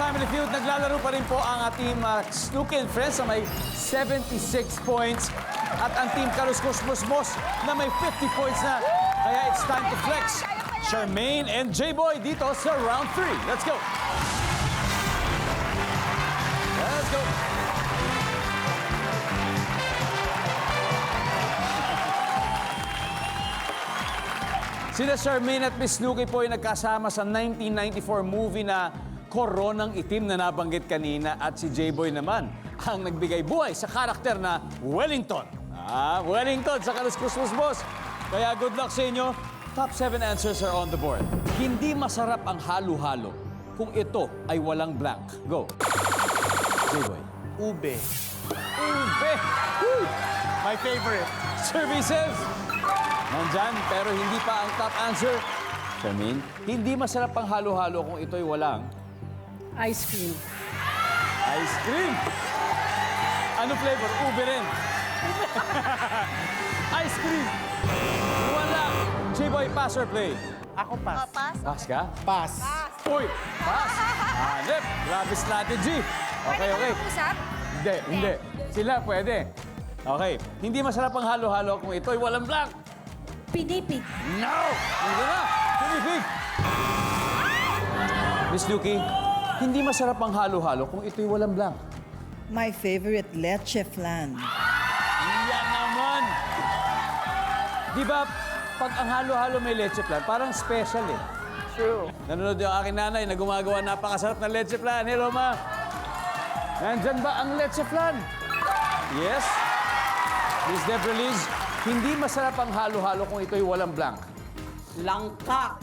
Family Feud, naglalaro pa rin po ang team Snooki and Friends na may 76 points at ang team Kaluskos Musmos na may 50 points na. Kaya it's time to flex. Charmaine and J-Boy dito sa round 3. Let's go! Let's go! Sina Charmaine at Miss Snooki po ay nagkasama sa 1994 movie na Koronang Itim na nabanggit kanina at si J-Boy naman ang nagbigay buhay sa karakter na Wellington. Wellington sa Kaluskos Musmos. Kaya good luck sa inyo. Top 7 answers are on the board. Hindi masarap ang halo-halo kung ito ay walang blank. Go. J-Boy. Ube. Ube. Woo! My favorite. Services. Nandyan, pero hindi pa ang top answer. Charmaine, hindi masarap ang halo-halo kung ito'y walang Ice cream. ice cream. Ano flavor? Ube rin. Ice cream. Wala. J-Boy, pass or play? Ako pass. Pass ka? Pass. Uy, pass. Hanep. Grabe strategy. Okay, okay. Hindi. Sila pwede. Okay. Hindi masarap ang halo-halo kung ito'y walang blank. Pinipig. No! Hindi na. Pinipig. Miss Snooki, hindi masarap ang halo-halo kung ito'y walang blank. My favorite, leche flan. Yan naman. Di ba, pag ang halo-halo may leche flan, parang special eh. True. Nanonood yung aking nanay na gumagawa napakasarap na leche flan. Hello, ma. Nandyan ba ang leche flan? Yes. Miss Debra Liz, hindi masarap ang halo-halo kung ito'y walang blank. Langka.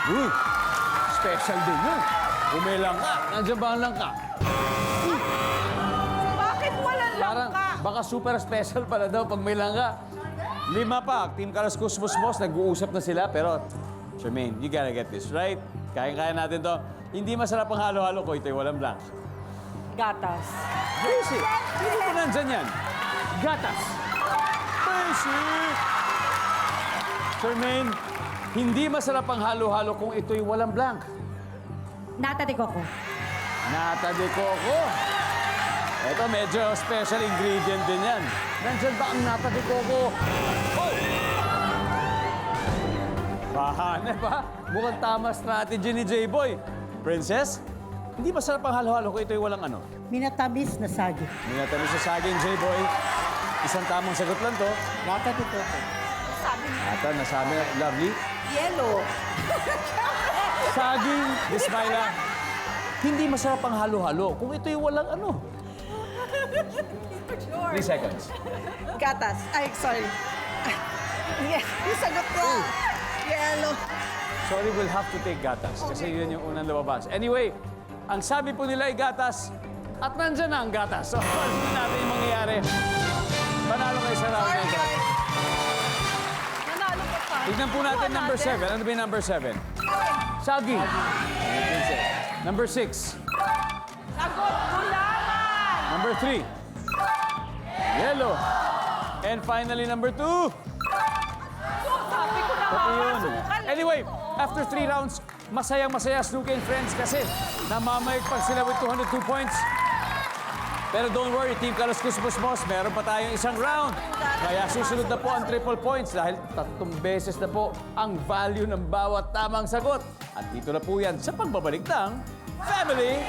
Uy, special din yun. Kung may langka, nandyan ba ang langka? Bakit walang Parang, langka? baka super special pala daw pag may langka. 5 pa, Team Kaluskos Musmos, nag-uusap na sila, pero Charmaine, you gotta get this right. Kaya-kaya natin to. Hindi masarap ang halo-halo ko, ito'y walang blank. Gatas. Basic. Hindi ko nandyan yan. Gatas. Basic. Charmaine, hindi masarap ang halo-halo kung ito'y walang blank. Nata de coco. Nata de coco. Ito, medyo special ingredient din yan. Nandyan ba ang nata de coco? Oh! Bahana ba? Mukhang tama strategy ni J-Boy. Princess, hindi masarap ang halo-halo kung ito'y walang ano. Minatamis na saging. Minatamis sa saging, J-Boy. Isang tamang sagot lang to. Nata de coco. Ata, nasabi na, lovely. Yellow. Saging, Bismaila. Hindi masarap ang halo-halo kung ito'y walang ano. 3 seconds. Gatas. Ay, sorry. Yung sagot ko. Yellow. Sorry, we'll have to take gatas kasi yun yung unang lumabas. Anyway, ang sabi po nila ay gatas at nandyan na ang gatas. So, ano natin yung mangyayari? Panalo kayo sa round na ito. Nanalo ka pa. Tignan po natin number 7. Ano ba yung number 7? Saging. Number 6. Sagot, gulaman. Number 3. Yellow. And finally, number 2. Sabi ko na Pati yun. makakasukan. Anyway, after 3 rounds, masayang-masaya Snooki and Friends kasi namamayag pa sila with 202 points. Pero don't worry, Team Kaluskos Musmos, meron pa tayong isang round. Kaya susunod na po ang triple points dahil 3 beses na po ang value ng bawat tamang sagot. At dito na po yan sa pagbabalik ng Family